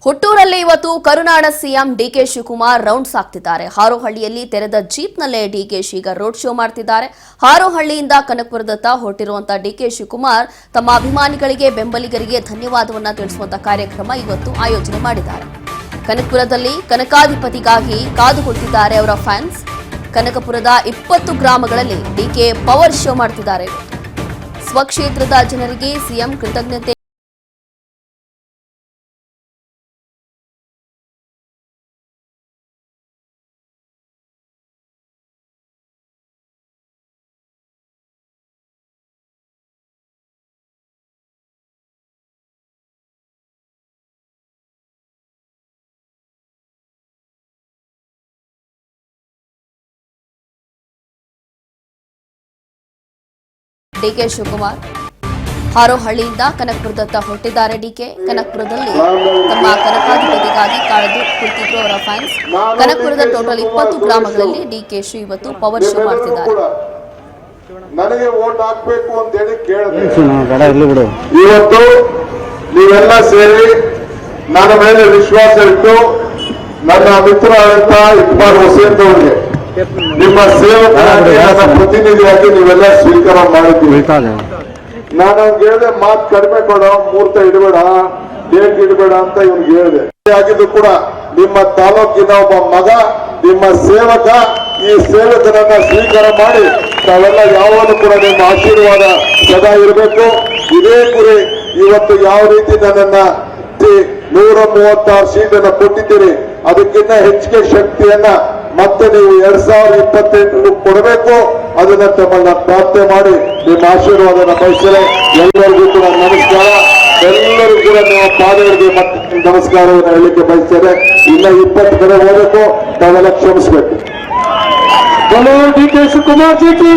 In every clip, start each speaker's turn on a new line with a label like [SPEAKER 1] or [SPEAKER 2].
[SPEAKER 1] ಹುಟ್ಟೂರಲ್ಲಿ ಇವತ್ತು ಕರುನಾಡ CM DK Shivakumar rounds ಆಗ್ತಿದ್ದಾರೆ. ಹಾರೋಹಳ್ಳಿಯಲ್ಲಿ ತೆರೆದ ಜೀಪ್ನಲ್ಲೇ ಡಿಕೆಶಿ ಈಗ ರೋಡ್ ಶೋ ಮಾಡ್ತಿದ್ದಾರೆ. ಹಾರೋಹಳ್ಳಿಯಿಂದ ಕನಕಪುರದತ್ತ ಹೊರಟಿರುವಂತಹ ಡಿಕೆ ಶಿವಕುಮಾರ್ ತಮ್ಮ ಅಭಿಮಾನಿಗಳಿಗೆ ಬೆಂಬಲಿಗರಿಗೆ ಧನ್ಯವಾದವನ್ನ ತಿಳಿಸುವಂತ ಕಾರ್ಯಕ್ರಮ ಇವತ್ತು ಆಯೋಜನೆ ಮಾಡಿದ್ದಾರೆ. ಕನಕಪುರದಲ್ಲಿ ಕನಕಾಧಿಪತಿಗಾಗಿ ಕಾದು ಕುಳಿತಿದ್ದಾರೆ ಅವರ ಫ್ಯಾನ್ಸ್. ಕನಕಪುರದ 20 ಗ್ರಾಮಗಳಲ್ಲಿ ಡಿಕೆ ಪವರ್ ಶೋ ಮಾಡ್ತಿದ್ದಾರೆ. ಸ್ವಕ್ಷೇತ್ರದ ಜನರಿಗೆ ಸಿಎಂ ಕೃತಜ್ಞತೆ ಡಿಕೆ ಶಿವಕುಮಾರ್ ಹಾರೋಹಳ್ಳಿಯಿಂದ ಕನಕಪುರದತ್ತ ಹೊರಟಿದ್ದಾರೆ. ಡಿಕೆ ಕನಕಪುರದಲ್ಲಿ ತಮ್ಮ ಕನಕಾಧಿಪತಿಗಾಗಿ ಕಾಯ್ದು ಕುಳಿತಿದ್ರು ಅವರ ಫ್ಯಾನ್ಸ್. ಕನಕಪುರದ ಟೋಟಲ್ 20 ಗ್ರಾಮಗಳಲ್ಲಿ ಡಿಕೆಶಿ ಇವತ್ತು ಪವರ್ ಶೋ ಮಾಡ್ತಿದ್ದಾರೆ.
[SPEAKER 2] ನನಗೆ ವೋಟ್ ಹಾಕಬೇಕು ಅಂತ ಹೇಳಿ ಕೇಳಿದೆ. ಇವತ್ತು ನೀವೆಲ್ಲ ಸೇರಿ ನನ್ನ ಮೇಲೆ ವಿಶ್ವಾಸ ಇಟ್ಟು ನನ್ನ ಮಿತ್ರರಾದಂತ ಇಕ್ಬಾಲ್ ಹುಸೇನ್ ಅವರಿಗೆ ನಿಮ್ಮ ಸೇವಕರಾಗಿ ನನ್ನ ಪ್ರತಿನಿಧಿಯಾಗಿ ನೀವೆಲ್ಲ ಸ್ವೀಕಾರ ಮಾಡಿದ್ದೀವಿ. ನಾನು ಹೇಳಿದೆ, ಮಾತು ಕಡಿಮೆ ಕೊಡ, ಮುಹೂರ್ತ ಇಡಬೇಡ, ಡೇಟ್ ಇಡಬೇಡ ಅಂತ ಇವ್ನಿಗೆ ಹೇಳಿದೆ. ಆಗಿದ್ದು ಕೂಡ ನಿಮ್ಮ ತಾಲೂಕಿನ ಒಬ್ಬ ಮಗ, ನಿಮ್ಮ ಸೇವಕ, ಈ ಸೇವಕರನ್ನ ಸ್ವೀಕಾರ ಮಾಡಿ ತಾವೆಲ್ಲ ಯಾವಾಗಲೂ ಕೂಡ ನಿಮ್ಮ ಆಶೀರ್ವಾದ ಸದಾ ಇರಬೇಕು. ಇದೇ ಗುರಿ. ಇವತ್ತು ಯಾವ ರೀತಿ ನನ್ನನ್ನ 136 ಸೀಟನ್ನು ಕೊಟ್ಟಿದ್ದೀರಿ, ಅದಕ್ಕಿಂತ ಹೆಚ್ಚಿಗೆ ಶಕ್ತಿಯನ್ನ ಮತ್ತೆ ನೀವು 2028 ಕೊಡಬೇಕು. ಅದನ್ನ ತಮ್ಮನ್ನ ಪ್ರಾರ್ಥನೆ ಮಾಡಿ ನಿಮ್ಮ ಆಶೀರ್ವಾದನ ಬಯಸಿದರೆ ಎಲ್ಲರಿಗೂ ಕೂಡ ನಮಸ್ಕಾರ. ಎಲ್ಲರಿಗೂ ಕೂಡ ನಿಮ್ಮ ಪಾದಗಳಿಗೆ ಮತ್ತೆ ನಮಸ್ಕಾರವನ್ನು ಹೇಳಲಿಕ್ಕೆ ಬಯಸ್ತೇನೆ. ಇನ್ನ 20 ಕಡೆ ಹೋಗಬೇಕು, ತಾವೆಲ್ಲ ಕ್ಷಮಿಸಬೇಕು.
[SPEAKER 3] ಡಿ ಕೆ ಶಿವಕುಮಾರ್ ಜಿ,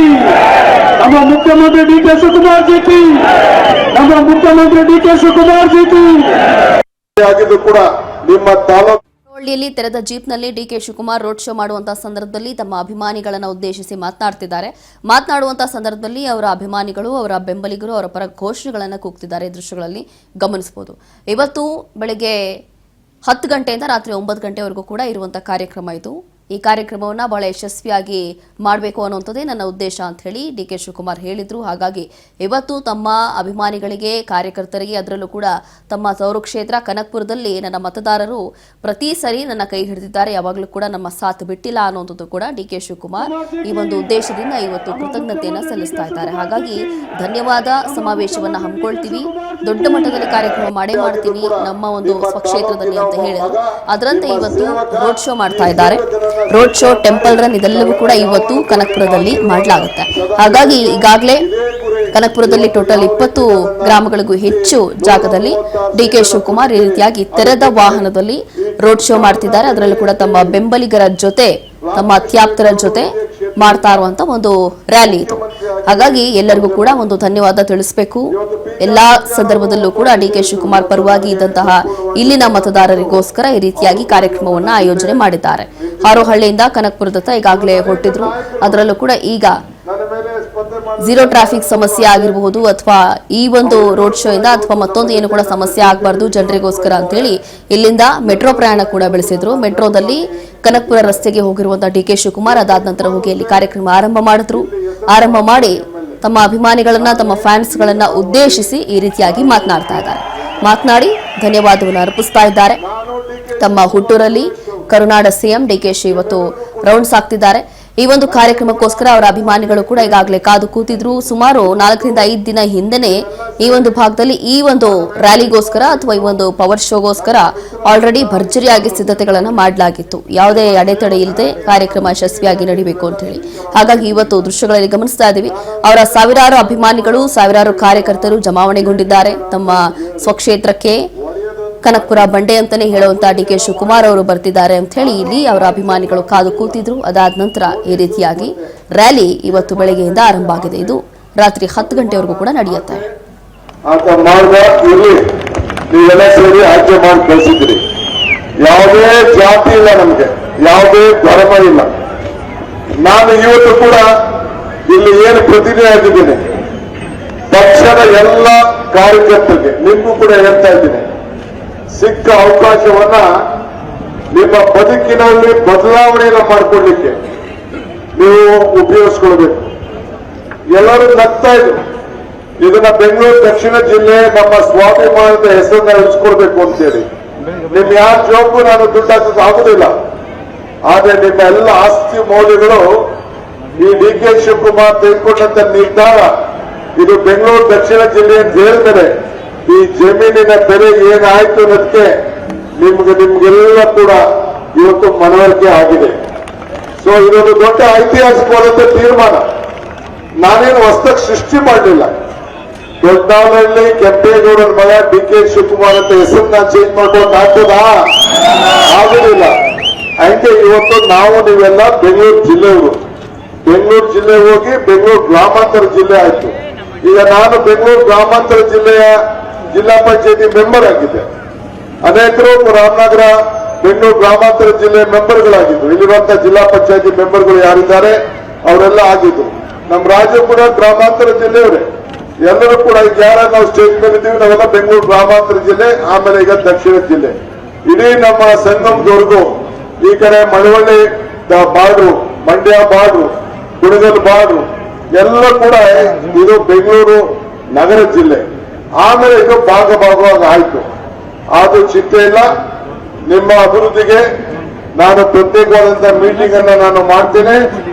[SPEAKER 3] ನಮ್ಮ ಮುಖ್ಯಮಂತ್ರಿ ಡಿ ಕೆ ಶಿವಕುಮಾರ್ ಜಿ, ನಮ್ಮ ಮುಖ್ಯಮಂತ್ರಿ ಡಿ ಕೆ ಶಿವಕುಮಾರ್ ಜಿ
[SPEAKER 2] ಆಗಿದ್ದು ಕೂಡ ನಿಮ್ಮ ತಾಲೂಕು
[SPEAKER 1] ಹಳ್ಳಿಯಲ್ಲಿ ತೆರೆದ ಜೀಪ್ನಲ್ಲಿ ಡಿಕೆ ಶಿವಕುಮಾರ್ ರೋಡ್ ಶೋ ಮಾಡುವಂತಹ ಸಂದರ್ಭದಲ್ಲಿ ತಮ್ಮ ಅಭಿಮಾನಿಗಳನ್ನು ಉದ್ದೇಶಿಸಿ ಮಾತನಾಡ್ತಿದ್ದಾರೆ. ಮಾತನಾಡುವಂತಹ ಸಂದರ್ಭದಲ್ಲಿ ಅವರ ಅಭಿಮಾನಿಗಳು, ಅವರ ಬೆಂಬಲಿಗರು ಅವರ ಪರ ಘೋಷಣೆಗಳನ್ನು ಕೂಗ್ತಿದ್ದಾರೆ. ದೃಶ್ಯಗಳಲ್ಲಿ ಗಮನಿಸಬಹುದು. ಇವತ್ತು ಬೆಳಗ್ಗೆ 10 ಗಂಟೆಯಿಂದ ರಾತ್ರಿ 9 ಗಂಟೆವರೆಗೂ ಕೂಡ ಇರುವಂತಹ ಕಾರ್ಯಕ್ರಮ ಇದು. ಈ ಕಾರ್ಯಕ್ರಮವನ್ನು ಬಹಳ ಯಶಸ್ವಿಯಾಗಿ ಮಾಡಬೇಕು ಅನ್ನುವಂಥದ್ದೇ ನನ್ನ ಉದ್ದೇಶ ಅಂತ ಹೇಳಿ ಡಿಕೆ ಶಿವಕುಮಾರ್ ಹೇಳಿದ್ರು. ಹಾಗಾಗಿ ಇವತ್ತು ತಮ್ಮ ಅಭಿಮಾನಿಗಳಿಗೆ, ಕಾರ್ಯಕರ್ತರಿಗೆ, ಅದರಲ್ಲೂ ಕೂಡ ತಮ್ಮ ಸೌರ ಕ್ಷೇತ್ರ ಕನಕಪುರದಲ್ಲಿ ನನ್ನ ಮತದಾರರು ಪ್ರತಿ ಸರಿ ನನ್ನ ಕೈ ಹಿಡಿದಿದ್ದಾರೆ, ಯಾವಾಗಲೂ ಕೂಡ ನಮ್ಮ ಸಾಥ್ ಬಿಟ್ಟಿಲ್ಲ ಅನ್ನುವಂಥದ್ದು ಕೂಡ ಡಿಕೆ ಶಿವಕುಮಾರ್ ಈ ಒಂದು ಉದ್ದೇಶದಿಂದ ಇವತ್ತು ಕೃತಜ್ಞತೆಯನ್ನು ಸಲ್ಲಿಸ್ತಾ ಇದ್ದಾರೆ. ಹಾಗಾಗಿ ಧನ್ಯವಾದ ಸಮಾವೇಶವನ್ನು ಹಮ್ಮಿಕೊಳ್ತೀವಿ, ದೊಡ್ಡ ಮಟ್ಟದಲ್ಲಿ ಕಾರ್ಯಕ್ರಮ ಮಾಡೇ ಮಾಡ್ತೀವಿ ನಮ್ಮ ಒಂದು ಸ್ವಕ್ಷೇತ್ರದಲ್ಲಿ ಅಂತ ಹೇಳಿದ್ರು. ಅದರಂತೆ ಇವತ್ತು ರೋಡ್ ಶೋ ಮಾಡ್ತಾ ಇದ್ದಾರೆ. ರೋಡ್ ಶೋ, ಟೆಂಪಲ್ ರನ್ ಇದೆಲ್ಲವೂ ಕೂಡ ಇವತ್ತು ಕನಕಪುರದಲ್ಲಿ ಮಾಡಲಾಗುತ್ತೆ. ಹಾಗಾಗಿ ಈಗಾಗಲೇ ಕನಕಪುರದಲ್ಲಿ ಟೋಟಲ್ 20 ಗ್ರಾಮಗಳಿಗೂ ಹೆಚ್ಚು ಜಾಗದಲ್ಲಿ ಡಿಕೆ ಶಿವಕುಮಾರ್ ಈ ರೀತಿಯಾಗಿ ತೆರೆದ ವಾಹನದಲ್ಲಿ ರೋಡ್ ಶೋ ಮಾಡ್ತಿದ್ದಾರೆ. ಅದರಲ್ಲೂ ಕೂಡ ತಮ್ಮ ಬೆಂಬಲಿಗರ ಜೊತೆ, ತಮ್ಮ ಅತ್ಯಾಪ್ತರ ಜೊತೆ ಮಾಡ್ತಾ ಇರುವಂತ ಒಂದು ರ್ಯಾಲಿ ಇದು. ಹಾಗಾಗಿ ಎಲ್ಲರಿಗೂ ಕೂಡ ಒಂದು ಧನ್ಯವಾದ ತಿಳಿಸಬೇಕು. ಎಲ್ಲಾ ಸಂದರ್ಭದಲ್ಲೂ ಕೂಡ ಡಿಕೆ ಶಿವಕುಮಾರ್ ಪರವಾಗಿ ಇದ್ದಂತಹ ಇಲ್ಲಿನ ಮತದಾರರಿಗೋಸ್ಕರ ಈ ರೀತಿಯಾಗಿ ಕಾರ್ಯಕ್ರಮವನ್ನು ಆಯೋಜನೆ ಮಾಡಿದ್ದಾರೆ. ಹಾರೋಹಳ್ಳಿಯಿಂದ ಕನಕಪುರದತ್ತ ಈಗಾಗಲೇ ಹೊರಟಿದ್ರು. ಅದರಲ್ಲೂ ಕೂಡ ಈಗ ಝೀರೋ ಟ್ರಾಫಿಕ್ ಸಮಸ್ಯೆ ಆಗಿರಬಹುದು, ಅಥವಾ ಈ ಒಂದು ರೋಡ್ ಶೋ ಇಂದ ಅಥವಾ ಮತ್ತೊಂದು ಏನು ಕೂಡ ಸಮಸ್ಯೆ ಆಗಬಾರ್ದು ಜನರಿಗೋಸ್ಕರ ಅಂತೇಳಿ ಇಲ್ಲಿಂದ ಮೆಟ್ರೋ ಪ್ರಯಾಣ ಕೂಡ ಬೆಳೆಸಿದ್ರು. ಮೆಟ್ರೋದಲ್ಲಿ ಕನಕಪುರ ರಸ್ತೆಗೆ ಹೋಗಿರುವಂತಹ ಡಿಕೆ ಶಿವಕುಮಾರ್ ಅದಾದ ನಂತರ ಹೋಗಿ ಅಲ್ಲಿ ಕಾರ್ಯಕ್ರಮ ಆರಂಭ ಮಾಡಿ ತಮ್ಮ ಅಭಿಮಾನಿಗಳನ್ನ, ತಮ್ಮ ಫ್ಯಾನ್ಸ್ಗಳನ್ನ ಉದ್ದೇಶಿಸಿ ಈ ರೀತಿಯಾಗಿ ಮಾತನಾಡಿ ಧನ್ಯವಾದವನ್ನು ಅರ್ಪಿಸ್ತಾ ಇದ್ದಾರೆ. ತಮ್ಮ ಹುಟ್ಟೂರಲ್ಲಿ ಕರುನಾಡ ಸಿಎಂ ಡಿಕೆಶಿ ಇವತ್ತು ರೌಂಡ್ಸ್ ಆಗ್ತಿದ್ದಾರೆ. ಈ ಒಂದು ಕಾರ್ಯಕ್ರಮಕ್ಕೋಸ್ಕರ ಅವರ ಅಭಿಮಾನಿಗಳು ಕೂಡ ಈಗಾಗಲೇ ಕಾದು ಕೂತಿದ್ರು. ಸುಮಾರು 4 ರಿಂದ 5 ದಿನ ಹಿಂದೆನೆ ಈ ಒಂದು ಭಾಗದಲ್ಲಿ ಈ ಒಂದು ರ್ಯಾಲಿಗೋಸ್ಕರ ಅಥವಾ ಈ ಒಂದು ಪವರ್ ಶೋಗೋಸ್ಕರ ಆಲ್ರೆಡಿ ಭರ್ಜರಿಯಾಗಿ ಸಿದ್ಧತೆಗಳನ್ನು ಮಾಡಲಾಗಿತ್ತು. ಯಾವುದೇ ಅಡೆತಡೆ ಇಲ್ಲದೆ ಕಾರ್ಯಕ್ರಮ ಯಶಸ್ವಿಯಾಗಿ ನಡೀಬೇಕು ಅಂತ ಹೇಳಿ. ಹಾಗಾಗಿ ಇವತ್ತು ದೃಶ್ಯಗಳಲ್ಲಿ ಗಮನಿಸ್ತಾ ಇದ್ದೀವಿ. ಅವರ ಸಾವಿರಾರು ಅಭಿಮಾನಿಗಳು, ಸಾವಿರಾರು ಕಾರ್ಯಕರ್ತರು ಜಮಾವಣೆಗೊಂಡಿದ್ದಾರೆ ತಮ್ಮ ಸ್ವಕ್ಷೇತ್ರಕ್ಕೆ. ಕನಕಪುರ ಬಂಡೆ ಅಂತಾನೆ ಹೇಳುವಂತ ಡಿಕೆ ಶಿವಕುಮಾರ್ ಅವರು ಬರ್ತಿದ್ದಾರೆ ಅಂತ ಹೇಳಿ ಇಲ್ಲಿ ಅವರ ಅಭಿಮಾನಿಗಳು ಕಾದು ಕೂತಿದ್ರು. ಅದಾದ ನಂತರ ಈ ರೀತಿಯಾಗಿ ರ್ಯಾಲಿ ಇವತ್ತು ಬೆಳಗ್ಗೆಯಿಂದ ಆರಂಭ ಆಗಿದೆ. ಇದು ರಾತ್ರಿ 10 ಗಂಟೆವರೆಗೂ ಕೂಡ ನಡೆಯುತ್ತೆ.
[SPEAKER 2] ಯಾವುದೇ ಜಾತಿ ಇಲ್ಲ, ನಮಗೆ ಯಾವುದೇ ಧರ್ಮ ಇಲ್ಲ. ನಾನು ಇವತ್ತು ಕೂಡ ಇಲ್ಲಿ ಏನು ಪ್ರತಿನಿಧಿ ಆಗಿದ್ದೀನಿ, ಪಕ್ಷದ ಎಲ್ಲ ಕಾರ್ಯಕರ್ತರಿಗೆ ನಿಮಗೂ ಕೂಡ ಹೇಳ್ತಾ ಇದ್ದೀನಿ, ಸಿಕ್ಕ ಅವಕಾಶವನ್ನ ನಿಮ್ಮ ಬದುಕಿನಲ್ಲಿ ಬದಲಾವಣೆಯನ್ನು ಮಾಡಿಕೊಳ್ಳಿಕ್ಕೆ ನೀವು ಉಪಯೋಗಿಸ್ಕೊಳ್ಬೇಕು. ಎಲ್ಲರೂ ನಗ್ತಾ ಇದ್ರು, ಇದನ್ನ ಬೆಂಗಳೂರು ದಕ್ಷಿಣ ಜಿಲ್ಲೆ ನಮ್ಮ ಸ್ವಾಭಿಮಾನದ ಹೆಸರನ್ನ ಉಳಿಸ್ಕೊಳ್ಬೇಕು ಅಂತೇಳಿ. ನಿಮ್ ಯಾರ ಜೋಬು ನಾನು ದುಡ್ಡು ಹಾಕೋದು ಆಗುದಿಲ್ಲ. ಆದ್ರೆ ನಿಮ್ಮ ಎಲ್ಲ ಆಸ್ತಿ ಮೌಲ್ಯಗಳು ಈ ಡಿ ಕೆ ಶಿವಕುಮಾರ್ ತೆಗೆದುಕೊಂಡಂತ ನಿರ್ಧಾರ, ಇದು ಬೆಂಗಳೂರು ದಕ್ಷಿಣ ಜಿಲ್ಲೆ ಅಂತ ಹೇಳಿದರೆ ಈ ಜಮೀನಿನ ಬೆಲೆ ಏನಾಯ್ತು ಅನ್ನೋದಕ್ಕೆ ನಿಮ್ಗೆಲ್ಲ ಕೂಡ ಇವತ್ತು ಮನವರಿಕೆ ಆಗಿದೆ. ಸೊ ಇದೊಂದು ದೊಡ್ಡ ಐತಿಹಾಸಿಕವಾದಂತ ತೀರ್ಮಾನ. ನಾನೇನು ಹೊಸದಾಗಿ ಸೃಷ್ಟಿ ಮಾಡಲಿಲ್ಲ. ದೊಡ್ಡನಹಳ್ಳಿ ಕೆಂಪೇಗೌಡರ ಮಗ ಡಿ ಕೆ ಶಿವಕುಮಾರ್ ಅಂತ ಹೆಸರನ್ನ ಚೇಂಜ್ ಮಾಡ್ಕೊಂಡು ಆಗ್ತದಾ? ಆಗುದಿಲ್ಲ. ಹಂಗೆ ಇವತ್ತು ನಾವು ನೀವೆಲ್ಲ ಬೆಂಗಳೂರು ಜಿಲ್ಲೆಯವರು, ಬೆಂಗಳೂರು ಜಿಲ್ಲೆ ಹೋಗಿ ಬೆಂಗಳೂರು ಗ್ರಾಮಾಂತರ ಜಿಲ್ಲೆ ಆಯ್ತು. ಈಗ ನಾನು ಬೆಂಗಳೂರು ಗ್ರಾಮಾಂತರ ಜಿಲ್ಲೆಯ ಜಿಲ್ಲಾ ಪಂಚಾಯತಿ ಮೆಂಬರ್ ಆಗಿದ್ದೆ. ಅನೇಕರು ರಾಮನಗರ ಬೆಂಗಳೂರು ಗ್ರಾಮಾಂತರ ಜಿಲ್ಲೆ ಮೆಂಬರ್ಗಳಾಗಿದ್ರು. ಇಲ್ಲಿರುವಂತಹ ಜಿಲ್ಲಾ ಪಂಚಾಯತಿ ಮೆಂಬರ್ಗಳು ಯಾರಿದ್ದಾರೆ ಅವರೆಲ್ಲ ಆಗಿದ್ರು. ನಮ್ಮ ರಾಜ್ಯ ಕೂಡ ಗ್ರಾಮಾಂತರ ಜಿಲ್ಲೆಯವರೇ. ಎಲ್ಲರೂ ಕೂಡ ಈಗ ಯಾರ ನಾವು ಸ್ಟೇಜ್ ಮೇಲೆ ಇದ್ದೀವಿ, ನಾವೆಲ್ಲ ಬೆಂಗಳೂರು ಗ್ರಾಮಾಂತರ ಜಿಲ್ಲೆ, ಆಮೇಲೆ ಈಗ ದಕ್ಷಿಣ ಜಿಲ್ಲೆ. ಇಡೀ ನಮ್ಮ ಸಂಗಮದವರೆಗೂ ಈ ಕಡೆ Malavalli border, Mandya border, Kunigal border ಎಲ್ಲ ಕೂಡ ಇದು ಬೆಂಗಳೂರು ನಗರ ಜಿಲ್ಲೆ. ಆಮೇಲೆ ಇದು ಭಾಗವಾಗಿ ಆಯ್ತು. ಅದು ಚಿಂತೆ ಇಲ್ಲ. ನಿಮ್ಮ ಅಭಿವೃದ್ಧಿಗೆ ನಾನು ಪ್ರತ್ಯೇಕವಾದಂತಹ ಮೀಟಿಂಗ್ ಅನ್ನ ನಾನು ಮಾಡ್ತೇನೆ.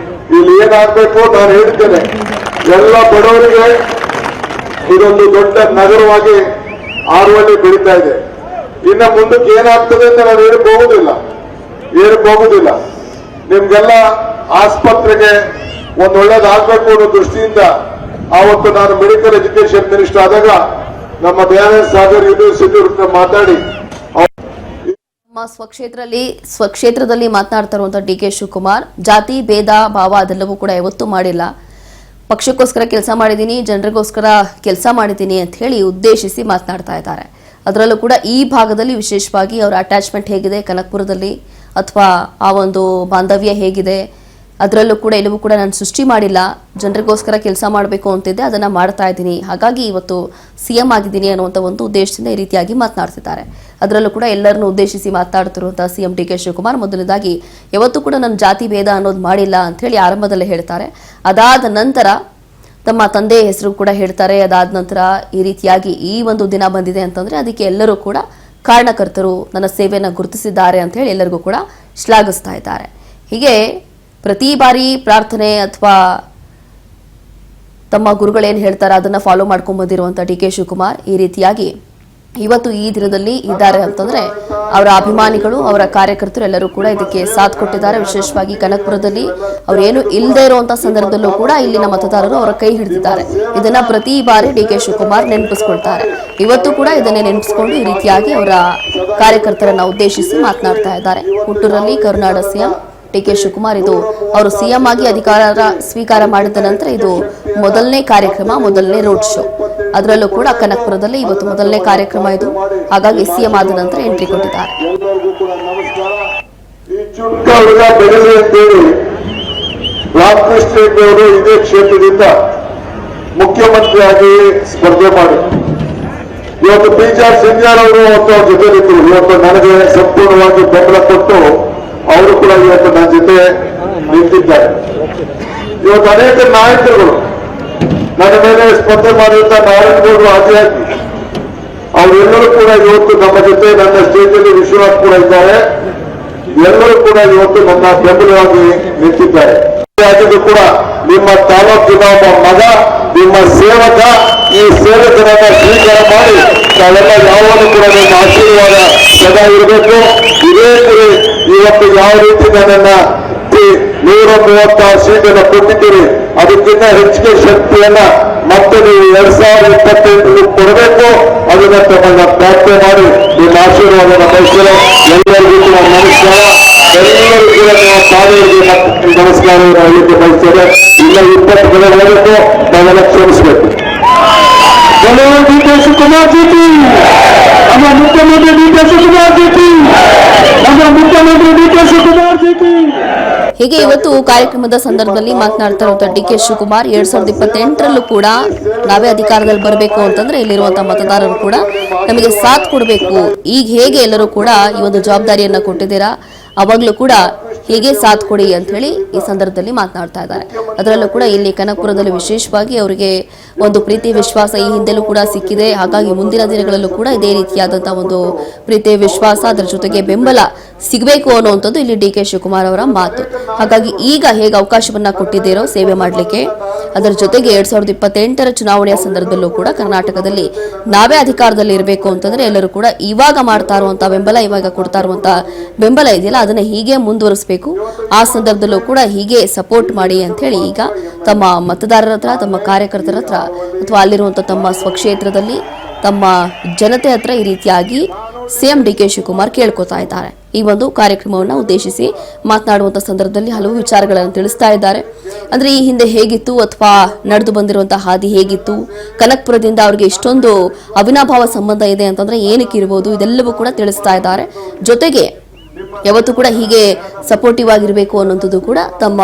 [SPEAKER 2] ಇಲ್ಲಿ ಏನಾಗಬೇಕು ನಾನು ಹೇಳ್ತೇನೆ. ಎಲ್ಲ ಬಡವರಿಗೆ ಇದೊಂದು ದೊಡ್ಡ ನಗರವಾಗಿ ಆರುವಳ್ಳಿ ಬೆಳೀತಾ ಇದೆ. ಇನ್ನು ಮುಂದಕ್ಕೆ ಏನಾಗ್ತದೆ ಅಂತ ನಾನು ಹೇಳಬಹುದಿಲ್ಲ. ನಿಮ್ಗೆಲ್ಲ ಆಸ್ಪತ್ರೆಗೆ ಒಂದು ಒಳ್ಳೇದಾಗಬೇಕು ಅನ್ನೋ ದೃಷ್ಟಿಯಿಂದ ಆವತ್ತು ನಾನು ಮೆಡಿಕಲ್ ಎಜುಕೇಶನ್ ಮಿನಿಸ್ಟರ್ ಆದಾಗ ನಮ್ಮ ದಯಾನಂದ ಸಾಗರ್ ಯೂನಿವರ್ಸಿಟಿ ಮಾತಾಡಿ
[SPEAKER 1] ನಮ್ಮ ಸ್ವಕ್ಷೇತ್ರದಲ್ಲಿ ಮಾತನಾಡ್ತಾ ಇರುವಂತಹ ಡಿ ಕೆ ಶಿವಕುಮಾರ್ ಜಾತಿ ಭೇದ ಭಾವ ಅದೆಲ್ಲವೂ ಕೂಡ ಯಾವತ್ತೂ ಮಾಡಿಲ್ಲ. ಪಕ್ಷಕ್ಕೋಸ್ಕರ ಕೆಲಸ ಮಾಡಿದ್ದೀನಿ, ಜನರಿಗೋಸ್ಕರ ಕೆಲಸ ಮಾಡಿದ್ದೀನಿ ಅಂತ ಹೇಳಿ ಉದ್ದೇಶಿಸಿ ಮಾತನಾಡ್ತಾ ಇದ್ದಾರೆ. ಅದರಲ್ಲೂ ಕೂಡ ಈ ಭಾಗದಲ್ಲಿ ವಿಶೇಷವಾಗಿ ಅವರ ಅಟ್ಯಾಚ್ಮೆಂಟ್ ಹೇಗಿದೆ ಕನಕಪುರದಲ್ಲಿ, ಅಥವಾ ಆ ಒಂದು ಬಾಂಧವ್ಯ ಹೇಗಿದೆ, ಅದರಲ್ಲೂ ಕೂಡ ಎಲ್ಲವೂ ಕೂಡ ನಾನು ಸೃಷ್ಟಿ ಮಾಡಿಲ್ಲ. ಜನರಿಗೋಸ್ಕರ ಕೆಲಸ ಮಾಡಬೇಕು ಅಂತಿದ್ದೆ, ಅದನ್ನು ಮಾಡ್ತಾ ಇದ್ದೀನಿ. ಹಾಗಾಗಿ ಇವತ್ತು ಸಿಎಂ ಆಗಿದ್ದೀನಿ ಅನ್ನುವಂಥ ಒಂದು ಉದ್ದೇಶದಿಂದ ಈ ರೀತಿಯಾಗಿ ಮಾತನಾಡ್ತಿದ್ದಾರೆ. ಅದರಲ್ಲೂ ಕೂಡ ಎಲ್ಲರನ್ನು ಉದ್ದೇಶಿಸಿ ಮಾತನಾಡ್ತಿರುವಂತಹ ಸಿಎಂ ಡಿ ಕೆ ಶಿವಕುಮಾರ್ ಮೊದಲನೇದಾಗಿ ಯಾವತ್ತೂ ಕೂಡ ನನ್ನ ಜಾತಿ ಭೇದ ಅನ್ನೋದು ಮಾಡಿಲ್ಲ ಅಂತ ಹೇಳಿ ಆರಂಭದಲ್ಲೇ ಹೇಳ್ತಾರೆ. ಅದಾದ ನಂತರ ತಮ್ಮ ತಂದೆಯ ಹೆಸರು ಕೂಡ ಹೇಳ್ತಾರೆ. ಅದಾದ ನಂತರ ಈ ರೀತಿಯಾಗಿ ಈ ಒಂದು ದಿನ ಬಂದಿದೆ ಅಂತಂದ್ರೆ ಅದಕ್ಕೆ ಎಲ್ಲರೂ ಕೂಡ ಕಾರಣಕರ್ತರು, ನನ್ನ ಸೇವೆಯನ್ನು ಗುರುತಿಸಿದ್ದಾರೆ ಅಂತ ಹೇಳಿ ಎಲ್ಲರಿಗೂ ಕೂಡ ಶ್ಲಾಘಿಸ್ತಾ ಇದ್ದಾರೆ. ಹೀಗೆ ಪ್ರತಿ ಬಾರಿ ಪ್ರಾರ್ಥನೆ ಅಥವಾ ತಮ್ಮ ಗುರುಗಳೇನು ಹೇಳ್ತಾರೆ ಅದನ್ನ ಫಾಲೋ ಮಾಡ್ಕೊಂಡ್ ಬಂದಿರುವಂತ ಡಿ ಕೆ ಶಿವಕುಮಾರ್ ಈ ರೀತಿಯಾಗಿ ಇವತ್ತು ಈ ದಿನದಲ್ಲಿ ಇದ್ದಾರೆ ಅಂತಂದ್ರೆ ಅವರ ಅಭಿಮಾನಿಗಳು, ಅವರ ಕಾರ್ಯಕರ್ತರು ಎಲ್ಲರೂ ಕೂಡ ಇದಕ್ಕೆ ಸಾಥ್ ಕೊಟ್ಟಿದ್ದಾರೆ. ವಿಶೇಷವಾಗಿ ಕನಕಪುರದಲ್ಲಿ ಅವರೇನು ಇಲ್ಲದೆ ಇರುವಂತಹ ಸಂದರ್ಭದಲ್ಲೂ ಕೂಡ ಇಲ್ಲಿನ ಮತದಾರರು ಅವರ ಕೈ ಹಿಡಿದಿದ್ದಾರೆ. ಇದನ್ನ ಪ್ರತಿ ಬಾರಿ ಡಿ ಕೆ ಶಿವಕುಮಾರ್ ನೆನಪಿಸ್ಕೊಳ್ತಾರೆ. ಇವತ್ತು ಕೂಡ ಇದನ್ನೇ ನೆನಪಿಸಿಕೊಂಡು ಈ ರೀತಿಯಾಗಿ ಅವರ ಕಾರ್ಯಕರ್ತರನ್ನ ಉದ್ದೇಶಿಸಿ ಮಾತನಾಡ್ತಾ ಇದ್ದಾರೆ. ಹುಟ್ಟೂರಲ್ಲಿ ಕರುನಾಡ ಸಿಎಂ ಡಿ ಕೆ ಶಿವಕುಮಾರ್ ಇದು ಅವರು ಸಿಎಂ ಆಗಿ ಅಧಿಕಾರ ಸ್ವೀಕಾರ ಮಾಡಿದ ನಂತರ ಇದು ಮೊದಲನೇ ಕಾರ್ಯಕ್ರಮ, ಮೊದಲನೇ ರೋಡ್ ಶೋ. ಅದರಲ್ಲೂ ಕೂಡ ಕನಕಪುರದಲ್ಲಿ ಇವತ್ತು ಮೊದಲನೇ ಕಾರ್ಯಕ್ರಮ ಇದು. ಹಾಗಾಗಿ ಸಿಎಂ ಆದ ನಂತರ ಎಂಟ್ರಿ ಕೊಟ್ಟಿದ್ದಾರೆ.
[SPEAKER 2] ಎಲ್ಲರಿಗೂ ಕೂಡ ನಮಸ್ಕಾರ. ಈ ಚುಟ್ಕ ಹುಡುಗ ಬೆಳೆಲಿ ಅಂತೇಳಿ ರಾಮಕೃಷ್ಣ ರೆಡ್ಡಿ ಅವರು ಇದೇ ಕ್ಷೇತ್ರದಿಂದ ಮುಖ್ಯಮಂತ್ರಿಯಾಗಿ ಸ್ಪರ್ಧೆ ಮಾಡಿ ಇವತ್ತು ಪಿಜಾರ್ ಸಿಂಗ್ಯಾರ್ ಅವರು ಅವತ್ತು ಅವ್ರ ಜೊತೆಲಿದ್ರು. ಇವತ್ತು ನನಗೆ ಸಂಪೂರ್ಣವಾಗಿ ಬೆಂಬಲ ಕೊಟ್ಟು ಅವರು ಕೂಡ ಇವತ್ತು ನನ್ನ ಜೊತೆ ನಿಂತಿದ್ದಾರೆ. ಇವತ್ತು ಅನೇಕ ನಾಯಕರುಗಳು ನನ್ನ ಮೇಲೆ ಸ್ಪರ್ಧೆ ಮಾಡಿದಂತ ನಾರಾಯಣಗೌಡರು ಆದಿಯಾಗಿ ಅವರೆಲ್ಲರೂ ಕೂಡ ಇವತ್ತು ನಮ್ಮ ಜೊತೆ ನನ್ನ ಸ್ಟೇಜಲ್ಲಿ ವಿಶ್ವನಾಥ್ ಕೂಡ ಇದ್ದಾರೆ. ಎಲ್ಲರೂ ಕೂಡ ಇವತ್ತು ನನ್ನ ಬೆಂಬಲವಾಗಿ ನಿಂತಿದ್ದಾರೆ. ಆಗಿದ್ದು ಕೂಡ ನಿಮ್ಮ ತಾಲೂಕಿನ ಒಬ್ಬ ಮಗ, ನಿಮ್ಮ ಸೇವಕ, ಈ ಸೇವಕರನ್ನ ಸ್ವೀಕಾರ ಮಾಡಿ ನಾವೆಲ್ಲ ಯಾವಾಗಲೂ ಕೂಡ ನಿಮ್ಮ ಆಶೀರ್ವಾದ ಸದಾ ಇರಬೇಕು. ಇದೇ ಗುರಿ ಇವತ್ತು ಯಾವ ರೀತಿ ನನ್ನನ್ನ 136 ಸೀಟನ್ನು ಕೊಟ್ಟಿದ್ದೀರಿ, ಅದಕ್ಕಿಂತ ಹೆಚ್ಚಿಗೆ ಶಕ್ತಿಯನ್ನ ಮತ್ತೆ ನೀವು 2028 ಕೊಡಬೇಕು. ಅದನ್ನ ತಮ್ಮನ್ನ ಪ್ರಾರ್ಥನೆ ಮಾಡಿ ನಿಮ್ಮ ಆಶೀರ್ವಾದನ ಬಯಸಿರೋ ಎಲ್ಲರಿಗೂ ಕೂಡ ನಮಸ್ಕಾರ. ಎಲ್ಲರಿಗೂ ಕೂಡ ನಿಮ್ಮ ಪಾದಗಳಿಗೆ ನಮಸ್ಕಾರವನ್ನು ಹೇಳಲಿಕ್ಕೆ ಬಯಸ್ತೇನೆ. ಇಲ್ಲ 20 ದಿನ ಹೋಗಬೇಕು, ನಾವೆಲ್ಲ ಕ್ಷಮಿಸಬೇಕು.
[SPEAKER 3] ಡಿ ಕೆ ಶಿವಕುಮಾರ್ ಜೀತಿ, ನಮ್ಮ ಮುಖ್ಯಮಂತ್ರಿ ಡಿ ಕೆ ಶಿವಕುಮಾರ್ ಜೀತಿ, ನಮ್ಮ ಮುಖ್ಯಮಂತ್ರಿ ಡಿ ಕೆ ಶಿವಕುಮಾರ್ ಜೀತಿ.
[SPEAKER 1] ಹೀಗೆ ಇವತ್ತು ಕಾರ್ಯಕ್ರಮದ ಸಂದರ್ಭದಲ್ಲಿ ಮಾತನಾಡ್ತಾ ಇರುವಂತಹ ಡಿ.ಕೆ. ಶಿವಕುಮಾರ್ 2028ರಲ್ಲೂ ಕೂಡ ನಾವೇ ಅಧಿಕಾರದಲ್ಲಿ ಬರಬೇಕು ಅಂತಂದ್ರೆ ಇಲ್ಲಿರುವಂತಹ ಮತದಾರರು ಕೂಡ ನಮಗೆ ಸಾಥ್ ಕೊಡಬೇಕು. ಈಗ ಹೇಗೆ ಎಲ್ಲರೂ ಕೂಡ ಈ ಒಂದು ಜವಾಬ್ದಾರಿಯನ್ನ ಕೊಟ್ಟಿದ್ದೀರಾ, ಅವಾಗ್ಲೂ ಕೂಡ ಹೀಗೆ ಸಾಥ್ ಕೊಡಿ ಅಂತ ಹೇಳಿ ಈ ಸಂದರ್ಭದಲ್ಲಿ ಮಾತನಾಡ್ತಾ ಇದ್ದಾರೆ. ಅದರಲ್ಲೂ ಕೂಡ ಇಲ್ಲಿ ಕನಕಪುರದಲ್ಲಿ ವಿಶೇಷವಾಗಿ ಅವರಿಗೆ ಒಂದು ಪ್ರೀತಿ ವಿಶ್ವಾಸ ಈ ಹಿಂದೆಲೂ ಕೂಡ ಸಿಕ್ಕಿದೆ. ಹಾಗಾಗಿ ಮುಂದಿನ ದಿನಗಳಲ್ಲೂ ಕೂಡ ಇದೇ ರೀತಿಯಾದಂತಹ ಒಂದು ಪ್ರೀತಿ ವಿಶ್ವಾಸ, ಅದರ ಜೊತೆಗೆ ಬೆಂಬಲ ಸಿಗಬೇಕು ಅನ್ನುವಂಥದ್ದು ಇಲ್ಲಿ ಡಿ.ಕೆ. ಶಿವಕುಮಾರ್ ಅವರ ಮಾತು. ಹಾಗಾಗಿ ಈಗ ಹೇಗೆ ಅವಕಾಶವನ್ನ ಕೊಟ್ಟಿದ್ದೀರೋ ಸೇವೆ ಮಾಡಲಿಕ್ಕೆ, ಅದರ ಜೊತೆಗೆ 2028ರ ಚುನಾವಣೆಯ ಸಂದರ್ಭದಲ್ಲೂ ಕೂಡ ಕರ್ನಾಟಕದಲ್ಲಿ ನಾವೇ ಅಧಿಕಾರದಲ್ಲಿ ಇರಬೇಕು ಅಂತಂದ್ರೆ ಎಲ್ಲರೂ ಕೂಡ ಇವಾಗ ಮಾಡ್ತಾ ಇರುವಂತಹ ಬೆಂಬಲ, ಇವಾಗ ಕೊಡ್ತಾ ಇರುವಂತಹ ಬೆಂಬಲ ಇದೆಯಲ್ಲ ಅದನ್ನ ಹೀಗೆ ಮುಂದುವರಿಸಬೇಕು. ಆ ಸಂದರ್ಭದಲ್ಲೂ ಕೂಡ ಹೀಗೆ ಸಪೋರ್ಟ್ ಮಾಡಿ ಅಂತ ಹೇಳಿ ಈಗ ತಮ್ಮ ಮತದಾರರ ಹತ್ರ, ತಮ್ಮ ಕಾರ್ಯಕರ್ತರ ಹತ್ರ ಅಥವಾ ಅಲ್ಲಿರುವಂತಹ ತಮ್ಮ ಸ್ವಕ್ಷೇತ್ರದಲ್ಲಿ ತಮ್ಮ ಜನತೆ ಹತ್ರ ಈ ರೀತಿಯಾಗಿ ಸಿಎಂ ಡಿ.ಕೆ. ಶಿವಕುಮಾರ್ ಕೇಳ್ಕೊತಾ ಇದ್ದಾರೆ. ಈ ಒಂದು ಕಾರ್ಯಕ್ರಮವನ್ನು ಉದ್ದೇಶಿಸಿ ಮಾತನಾಡುವಂತ ಸಂದರ್ಭದಲ್ಲಿ ಹಲವು ವಿಚಾರಗಳನ್ನು ತಿಳಿಸ್ತಾ ಇದ್ದಾರೆ. ಅಂದ್ರೆ ಈ ಹಿಂದೆ ಹೇಗಿತ್ತು ಅಥವಾ ನಡೆದು ಬಂದಿರುವಂತಹ ಹಾದಿ ಹೇಗಿತ್ತು, ಕನಕಪುರದಿಂದ ಅವ್ರಿಗೆ ಇಷ್ಟೊಂದು ಅವಿನಾಭಾವ ಸಂಬಂಧ ಇದೆ ಅಂತಂದ್ರೆ ಏನಕ್ಕೆ ಇರಬಹುದು, ಇದೆಲ್ಲವೂ ಕೂಡ ತಿಳಿಸ್ತಾ ಇದ್ದಾರೆ. ಜೊತೆಗೆ ಯಾವತ್ತೂ ಕೂಡ ಹೀಗೆ ಸಪೋರ್ಟಿವ್ ಆಗಿರಬೇಕು ಅನ್ನೋಂಥದ್ದು ಕೂಡ ತಮ್ಮ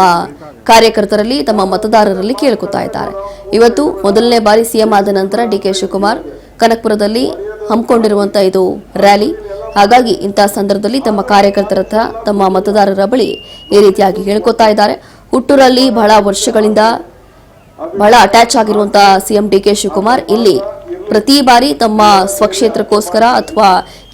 [SPEAKER 1] ಕಾರ್ಯಕರ್ತರಲ್ಲಿ, ತಮ್ಮ ಮತದಾರರಲ್ಲಿ ಕೇಳ್ಕೊತಾ ಇದ್ದಾರೆ. ಇವತ್ತು ಮೊದಲನೇ ಬಾರಿ ಸಿಎಂ ಆದ ನಂತರ ಡಿ.ಕೆ. ಶಿವಕುಮಾರ್ ಕನಕಪುರದಲ್ಲಿ ಹಮ್ಮಿಕೊಂಡಿರುವಂತಹ ಇದು ರ್ಯಾಲಿ. ಹಾಗಾಗಿ ಇಂತಹ ಸಂದರ್ಭದಲ್ಲಿ ತಮ್ಮ ಕಾರ್ಯಕರ್ತರ ಹತ್ರ, ತಮ್ಮ ಮತದಾರರ ಬಳಿ ಈ ರೀತಿಯಾಗಿ ಹೇಳ್ಕೊತಾ ಇದ್ದಾರೆ. ಹುಟ್ಟೂರಲ್ಲಿ ಬಹಳ ವರ್ಷಗಳಿಂದ ಬಹಳ ಅಟ್ಯಾಚ್ ಆಗಿರುವಂತಹ ಸಿಎಂ ಡಿ.ಕೆ. ಶಿವಕುಮಾರ್ ಇಲ್ಲಿ ಪ್ರತಿ ಬಾರಿ ತಮ್ಮ ಸ್ವಕ್ಷೇತ್ರಕ್ಕೋಸ್ಕರ ಅಥವಾ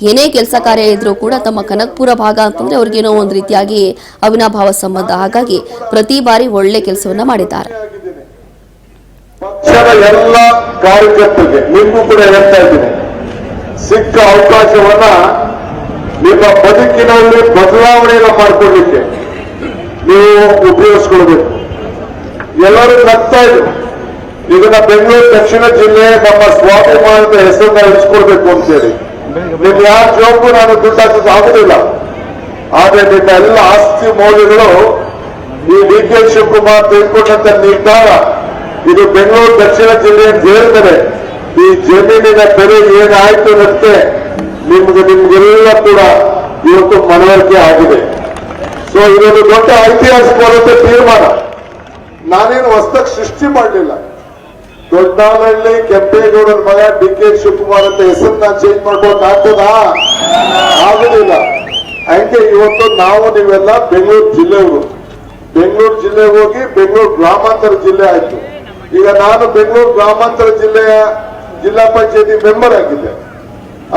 [SPEAKER 1] ಏನೇ ಕೆಲಸ ಕಾರ್ಯ ಇದ್ರೂ ಕೂಡ ತಮ್ಮ ಕನಕಪುರ ಭಾಗ ಅಂತಂದ್ರೆ ಅವ್ರಿಗೇನೋ ಒಂದು ರೀತಿಯಾಗಿ ಅವಿನಾಭಾವ ಸಂಬಂಧ. ಹಾಗಾಗಿ ಪ್ರತಿ ಬಾರಿ ಒಳ್ಳೆ ಕೆಲಸವನ್ನ ಮಾಡಿದ್ದಾರೆ.
[SPEAKER 2] ಪಕ್ಷದ ಎಲ್ಲ ಕಾರ್ಯಕರ್ತರಿಗೆ ನಿಮಗೂ ಕೂಡ ಹೇಳ್ತಾ ಇದ್ದೀನಿ, ಸಿಕ್ಕ ಅವಕಾಶವನ್ನ ನಿಮ್ಮ ಬದುಕಿನಲ್ಲಿ ಬದಲಾವಣೆಯನ್ನು ಮಾಡಿಕೊಳ್ಳಿಕ್ಕೆ ನೀವು ಉಪಯೋಗಿಸ್ಕೊಳ್ಬೇಕು. ಎಲ್ಲರೂ ನಗ್ತಾ ಇದ್ರು, ಇದನ್ನ ಬೆಂಗಳೂರು ದಕ್ಷಿಣ ಜಿಲ್ಲೆ ನಮ್ಮ ಸ್ವಾಭಿಮಾನದ ಹೆಸರನ್ನ ಇರಿಸ್ಕೊಳ್ಬೇಕು ಅಂತೇಳಿ. ನಿಮ್ ಯಾವ ಜವಾಬ್ದಾರಿ ನಾನು ದುಡ್ಡು ಹಾಕೋದು ಆಗುದಿಲ್ಲ. ಆದ್ರೆ ನಿಮ್ಮ ಎಲ್ಲ ಆಸ್ತಿ ಮೌಲ್ಯಗಳು ಈ ಡಿ.ಕೆ. ಶಿವಕುಮಾರ್ ತೆಗೆದುಕೊಂಡಂತ ನಿರ್ಧಾರ ಇದು ಬೆಂಗಳೂರು ದಕ್ಷಿಣ ಜಿಲ್ಲೆ ಅಂತ ಹೇಳ್ತಾರೆ. ಈ ಜಮೀನಿನ ಬೆಲೆ ಏನಾಯ್ತು ಅನ್ನೋದಕ್ಕೆ ನಿಮ್ಗೆಲ್ಲ ಕೂಡ ಇವತ್ತು ಮನವರಿಕೆ ಆಗಿದೆ. ಸೊ ಇದೊಂದು ದೊಡ್ಡ ಐತಿಹಾಸಿಕವಾದಂತ ತೀರ್ಮಾನ. ನಾನೇನು ಹೊಸದಾಗಿ ಸೃಷ್ಟಿ ಮಾಡಲಿಲ್ಲ. ದೊಡ್ಡನಹಳ್ಳಿ ಕೆಂಪೇಗೌಡರ ಮಗ ಡಿ.ಕೆ. ಶಿವಕುಮಾರ್ ಅಂತ ಹೆಸರನ್ನ ಚೇಂಜ್ ಮಾಡ್ಕೊಳಕ್ ಆಗ್ತದಾ? ಆಗುದಿಲ್ಲ. ಹಂಗೆ ಇವತ್ತು ನಾವು ನೀವೆಲ್ಲ ಬೆಂಗಳೂರು ಜಿಲ್ಲೆಯವರು. ಬೆಂಗಳೂರು ಜಿಲ್ಲೆ ಹೋಗಿ ಬೆಂಗಳೂರು ಗ್ರಾಮಾಂತರ ಜಿಲ್ಲೆ ಆಯ್ತು. ಈಗ ನಾನು ಬೆಂಗಳೂರು ಗ್ರಾಮಾಂತರ ಜಿಲ್ಲೆಯ ಜಿಲ್ಲಾ ಪಂಚಾಯತಿ ಮೆಂಬರ್ ಆಗಿದ್ದೆ.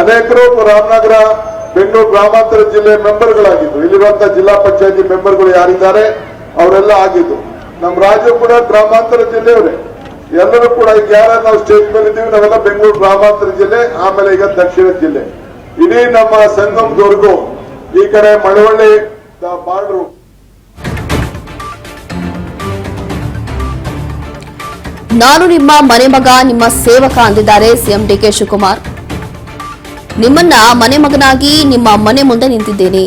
[SPEAKER 2] ಅನೇಕರು ರಾಮನಗರ ಬೆಂಗಳೂರು ಗ್ರಾಮಾಂತರ ಜಿಲ್ಲೆ ಮೆಂಬರ್ಗಳಾಗಿದ್ದು, ಇಲ್ಲಿರುವಂತಹ ಜಿಲ್ಲಾ ಪಂಚಾಯತಿ ಮೆಂಬರ್ಗಳು ಯಾರಿದ್ದಾರೆ ಅವರೆಲ್ಲ ಆಗಿದ್ದು. ನಮ್ಮ ರಾಜ್ಯ ಕೂಡ ಗ್ರಾಮಾಂತರ ಜಿಲ್ಲೆಯವರೇ. ಎಲ್ಲರೂ ಕೂಡ ಈಗ ಯಾರ ನಾವು ಸ್ಟೇಜ್ ಮೇಲೆ ಇದ್ದೀವಿ, ನಾವೆಲ್ಲ ಬೆಂಗಳೂರು ಗ್ರಾಮಾಂತರ ಜಿಲ್ಲೆ, ಆಮೇಲೆ ಈಗ ದಕ್ಷಿಣ ಜಿಲ್ಲೆ. ಇಡೀ ನಮ್ಮ ಸಂಗಮದವರೆಗೂ ಈ ಕಡೆ ಮಳವಳ್ಳಿ ಬಾರ್ಡ್ರು.
[SPEAKER 1] ನಾನು ನಿಮ್ಮ ಮನೆ ಮಗ, ನಿಮ್ಮ ಸೇವಕ ಅಂದಿದ್ದಾರೆ ಸಿಎಂ ಡಿ.ಕೆ. ಶಿವಕುಮಾರ್. ನಿಮ್ಮನ್ನ ಮನೆ ಮಗನಾಗಿ ನಿಮ್ಮ ಮನೆ ಮುಂದೆ ನಿಂತಿದ್ದೇನೆ.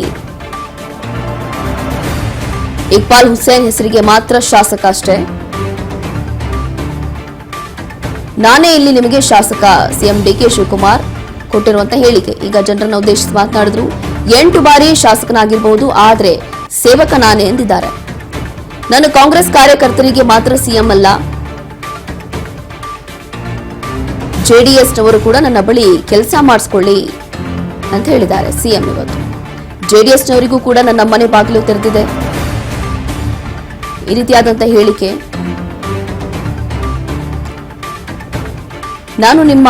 [SPEAKER 1] ಇಕ್ಬಾಲ್ ಹುಸೇನ್ ಹೆಸರಿಗೆ ಮಾತ್ರ ಶಾಸಕ ಅಷ್ಟೇ, ನಾನೇ ಇಲ್ಲಿ ನಿಮಗೆ ಶಾಸಕ. ಸಿಎಂ ಡಿ.ಕೆ. ಶಿವಕುಮಾರ್ ಕೊಟ್ಟಿರುವಂತಹ ಹೇಳಿಕೆ. ಈಗ ಜನರನ್ನ ಉದ್ದೇಶಿಸಿ ಮಾತನಾಡಿದ್ರು. 8 ಬಾರಿ ಶಾಸಕನಾಗಿರಬಹುದು, ಆದ್ರೆ ಸೇವಕ ನಾನೇ ಎಂದಿದ್ದಾರೆ. ನಾನು ಕಾಂಗ್ರೆಸ್ ಕಾರ್ಯಕರ್ತರಿಗೆ ಮಾತ್ರ ಸಿಎಂ ಅಲ್ಲ, ಜೆಡಿಎಸ್ನವರು ಕೂಡ ನನ್ನ ಬಳಿ ಕೆಲಸ ಮಾಡಿಸ್ಕೊಳ್ಳಿ ಅಂತ ಹೇಳಿದ್ದಾರೆ ಸಿಎಂ. ಇವತ್ತು ಜೆಡಿಎಸ್ನವರಿಗೂ ಕೂಡ ನನ್ನ ಮನೆ ಬಾಗಿಲು ತೆರೆದಿದೆ, ಈ ರೀತಿಯಾದಂತಹ ಹೇಳಿಕೆ. ನಾನು ನಿಮ್ಮ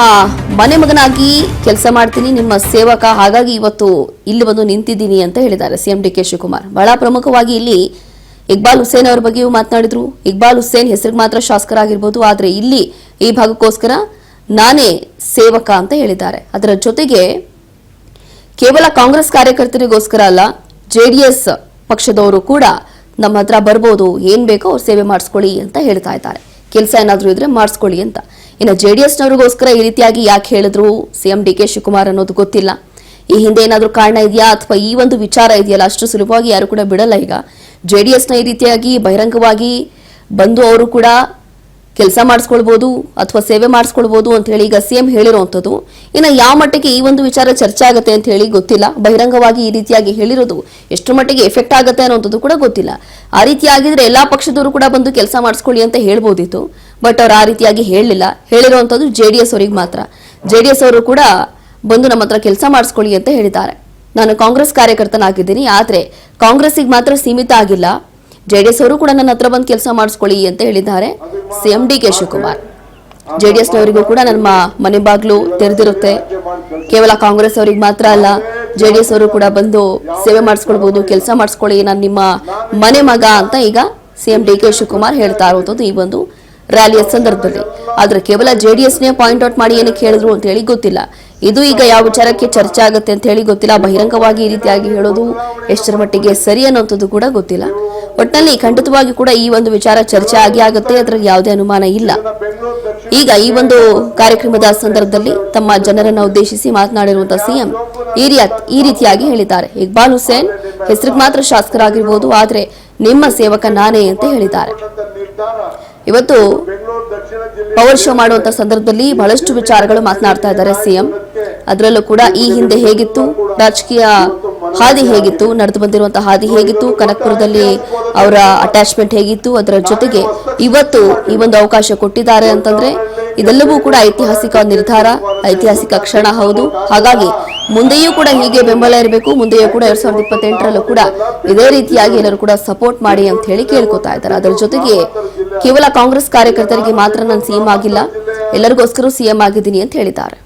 [SPEAKER 1] ಮನೆ ಮಗನಾಗಿ ಕೆಲಸ ಮಾಡ್ತೀನಿ, ನಿಮ್ಮ ಸೇವಕ, ಹಾಗಾಗಿ ಇವತ್ತು ಇಲ್ಲಿ ಬಂದು ನಿಂತಿದ್ದೀನಿ ಅಂತ ಹೇಳಿದ್ದಾರೆ ಸಿಎಂ ಡಿ.ಕೆ. ಶಿವಕುಮಾರ್. ಬಹಳ ಪ್ರಮುಖವಾಗಿ ಇಲ್ಲಿ ಇಕ್ಬಾಲ್ ಹುಸೇನ್ ಅವರ ಬಗ್ಗೆಯೂ ಮಾತನಾಡಿದ್ರು. ಇಕ್ಬಾಲ್ ಹುಸೇನ್ ಹೆಸರಿಗೆ ಮಾತ್ರ ಶಾಸಕರಾಗಿರ್ಬೋದು, ಆದ್ರೆ ಇಲ್ಲಿ ಈ ಭಾಗಕ್ಕೋಸ್ಕರ ನಾನೇ ಸೇವಕ ಅಂತ ಹೇಳಿದ್ದಾರೆ. ಅದರ ಜೊತೆಗೆ ಕೇವಲ ಕಾಂಗ್ರೆಸ್ ಕಾರ್ಯಕರ್ತರಿಗೋಸ್ಕರ ಅಲ್ಲ, ಜೆಡಿಎಸ್ ಪಕ್ಷದವರು ಕೂಡ ನಮ್ಮ ಹತ್ರ ಬರ್ಬೋದು, ಏನ್ ಬೇಕೋ ಅವ್ರು ಸೇವೆ ಮಾಡಿಸ್ಕೊಳ್ಳಿ ಅಂತ ಹೇಳ್ತಾ ಇದ್ದಾರೆ. ಕೆಲಸ ಏನಾದ್ರೂ ಇದ್ರೆ ಮಾಡಿಸ್ಕೊಳ್ಳಿ ಅಂತ. ಇನ್ನು ಜೆಡಿಎಸ್ನವರಿಗೋಸ್ಕರ ಈ ರೀತಿಯಾಗಿ ಯಾಕೆ ಹೇಳಿದ್ರು ಸಿಎಂ ಡಿ.ಕೆ. ಶಿವಕುಮಾರ್ ಅನ್ನೋದು ಗೊತ್ತಿಲ್ಲ. ಈ ಹಿಂದೆ ಏನಾದ್ರೂ ಕಾರಣ ಇದೆಯಾ ಅಥವಾ ಈ ಒಂದು ವಿಚಾರ ಇದೆಯಲ್ಲ, ಅಷ್ಟು ಸುಲಭವಾಗಿ ಯಾರು ಕೂಡ ಬಿಡಲ್ಲ. ಈಗ ಜೆಡಿಎಸ್ನ ಈ ರೀತಿಯಾಗಿ ಬಹಿರಂಗವಾಗಿ ಬಂದು ಅವರು ಕೂಡ ಕೆಲಸ ಮಾಡಿಸ್ಕೊಳ್ಬೋದು ಅಥವಾ ಸೇವೆ ಮಾಡಿಸ್ಕೊಳ್ಬೋದು ಅಂತ ಹೇಳಿ ಈಗ ಸಿಎಂ ಹೇಳಿರುವಂಥದ್ದು. ಇನ್ನು ಯಾವ ಮಟ್ಟಿಗೆ ಈ ಒಂದು ವಿಚಾರ ಚರ್ಚೆ ಆಗುತ್ತೆ ಅಂತ ಹೇಳಿ ಗೊತ್ತಿಲ್ಲ. ಬಹಿರಂಗವಾಗಿ ಈ ರೀತಿಯಾಗಿ ಹೇಳಿರೋದು ಎಷ್ಟು ಮಟ್ಟಿಗೆ ಎಫೆಕ್ಟ್ ಆಗುತ್ತೆ ಅನ್ನೋಂಥದ್ದು ಕೂಡ ಗೊತ್ತಿಲ್ಲ. ಆ ರೀತಿಯಾಗಿದ್ರೆ ಎಲ್ಲಾ ಪಕ್ಷದವರು ಕೂಡ ಬಂದು ಕೆಲಸ ಮಾಡಿಸ್ಕೊಳ್ಳಿ ಅಂತ ಹೇಳ್ಬೋದಿತ್ತು. ಬಟ್ ಅವ್ರು ಆ ರೀತಿಯಾಗಿ ಹೇಳಲಿಲ್ಲ. ಹೇಳಿರುವಂಥದ್ದು JDS ಅವರಿಗೆ ಮಾತ್ರ. JDS ಅವರು ಕೂಡ ಬಂದು ನಮ್ಮ ಹತ್ರ ಕೆಲಸ ಮಾಡಿಸ್ಕೊಳ್ಳಿ ಅಂತ ಹೇಳಿದ್ದಾರೆ. ನಾನು ಕಾಂಗ್ರೆಸ್ ಕಾರ್ಯಕರ್ತನಾಗಿದ್ದೀನಿ, ಆದ್ರೆ ಕಾಂಗ್ರೆಸ್ಸಿಗೆ ಮಾತ್ರ ಸೀಮಿತ ಆಗಿಲ್ಲ. JDS ಅವರು ಕೂಡ ನನ್ನ ಹತ್ರ ಬಂದು ಕೆಲಸ ಮಾಡಿಸ್ಕೊಳ್ಳಿ ಅಂತ ಹೇಳಿದ್ದಾರೆ ಸಿಎಂ DK ಶಿವಕುಮಾರ್. JDSನವರಿಗೂ ಕೂಡ ನಮ್ಮ ಮನೆ ಬಾಗ್ಲು ತೆರೆದಿರುತ್ತೆ. ಕೇವಲ ಕಾಂಗ್ರೆಸ್ ಅವರಿಗೆ ಮಾತ್ರ ಅಲ್ಲ, JDS ಅವರು ಕೂಡ ಬಂದು ಸೇವೆ ಮಾಡಿಸ್ಕೊಳ್ಬಹುದು, ಕೆಲಸ ಮಾಡಿಸ್ಕೊಳ್ಳಿ, ನಾನು ನಿಮ್ಮ ಮನೆ ಮಗ ಅಂತ ಈಗ ಸಿಎಂ DK ಶಿವಕುಮಾರ್ ಹೇಳ್ತಾ ಇರುವಂತದ್ದು ಈ ಒಂದು ರ್ಯಾಲಿಯ ಸಂದರ್ಭದಲ್ಲಿ. ಆದ್ರೆ ಕೇವಲ JDSನೇ ಪಾಯಿಂಟ್ ಔಟ್ ಮಾಡಿ ಏನಕ್ಕೆ ಹೇಳಿದ್ರು ಅಂತ ಹೇಳಿ ಗೊತ್ತಿಲ್ಲ. ಇದು ಈಗ ಯಾವ ವಿಚಾರಕ್ಕೆ ಚರ್ಚೆ ಆಗುತ್ತೆ ಅಂತ ಹೇಳಿ ಗೊತ್ತಿಲ್ಲ. ಬಹಿರಂಗವಾಗಿ ಈ ರೀತಿಯಾಗಿ ಹೇಳೋದು ಎಷ್ಟರ ಮಟ್ಟಿಗೆ ಸರಿ ಅನ್ನೋಂಥದ್ದು ಕೂಡ ಗೊತ್ತಿಲ್ಲ. ಒಟ್ಟಿನಲ್ಲಿ ಖಂಡಿತವಾಗಿ ಕೂಡ ಈ ಒಂದು ವಿಚಾರ ಚರ್ಚೆ ಆಗುತ್ತೆ, ಅದರಲ್ಲಿ ಯಾವುದೇ ಅನುಮಾನ ಇಲ್ಲ. ಈಗ ಈ ಒಂದು ಕಾರ್ಯಕ್ರಮದ ಸಂದರ್ಭದಲ್ಲಿ ತಮ್ಮ ಜನರನ್ನ ಉದ್ದೇಶಿಸಿ ಮಾತನಾಡಿರುವಂತಹ ಸಿಎಂ ಈ ರೀತಿಯಾಗಿ ಹೇಳಿದ್ದಾರೆ. ಇಕ್ಬಾಲ್ ಹುಸೇನ್ ಹೆಸರಿಗೆ ಮಾತ್ರ ಶಾಸಕರಾಗಿರ್ಬೋದು, ಆದ್ರೆ ನಿಮ್ಮ ಸೇವಕ ನಾನೇ ಅಂತ ಹೇಳಿದ್ದಾರೆ. ಇವತ್ತು ಪವರ್ ಶೋ ಮಾಡುವಂತ ಸಂದರ್ಭದಲ್ಲಿ ಬಹಳಷ್ಟು ವಿಚಾರಗಳು ಮಾತನಾಡ್ತಾ ಇದ್ದಾರೆ ಸಿಎಂ. ಅದರಲ್ಲೂ ಕೂಡ ಈ ಹಿಂದೆ ಹೇಗಿತ್ತು, ರಾಜಕೀಯ ಹಾದಿ ಹೇಗಿತ್ತು, ನಡೆದು ಬಂದಿರುವಂತಹ ಹಾದಿ ಹೇಗಿತ್ತು, ಕನಕಪುರದಲ್ಲಿ ಅವರ ಅಟ್ಯಾಚ್ಮೆಂಟ್ ಹೇಗಿತ್ತು, ಅದರ ಜೊತೆಗೆ ಇವತ್ತು ಈ ಒಂದು ಅವಕಾಶ ಕೊಟ್ಟಿದ್ದಾರೆ ಅಂತಂದ್ರೆ ಇದೆಲ್ಲವೂ ಕೂಡ ಐತಿಹಾಸಿಕ ನಿರ್ಧಾರ, ಐತಿಹಾಸಿಕ ಕ್ಷಣ ಹೌದು. ಹಾಗಾಗಿ ಮುಂದೆಯೂ ಕೂಡ ಹೀಗೆ ಬೆಂಬಲ ಇರಬೇಕು. ಮುಂದೆಯೂ ಕೂಡ 2028ರಲ್ಲೂ ಕೂಡ ಇದೇ ರೀತಿಯಾಗಿ ಎಲ್ಲರೂ ಕೂಡ ಸಪೋರ್ಟ್ ಮಾಡಿ ಅಂತ ಹೇಳಿ ಕೇಳ್ಕೊತಾ ಇದ್ದಾರೆ. ಅದರ ಜೊತೆಗೆ ಕೇವಲ ಕಾಂಗ್ರೆಸ್ ಕಾರ್ಯಕರ್ತರಿಗೆ ಮಾತ್ರ ನಾನು ಸಿಎಂ ಆಗಿಲ್ಲ, ಎಲ್ಲರಿಗೋಸ್ಕರ ಸಿಎಂ ಆಗಿದ್ದೀನಿ ಅಂತ ಹೇಳಿದ್ದಾರೆ.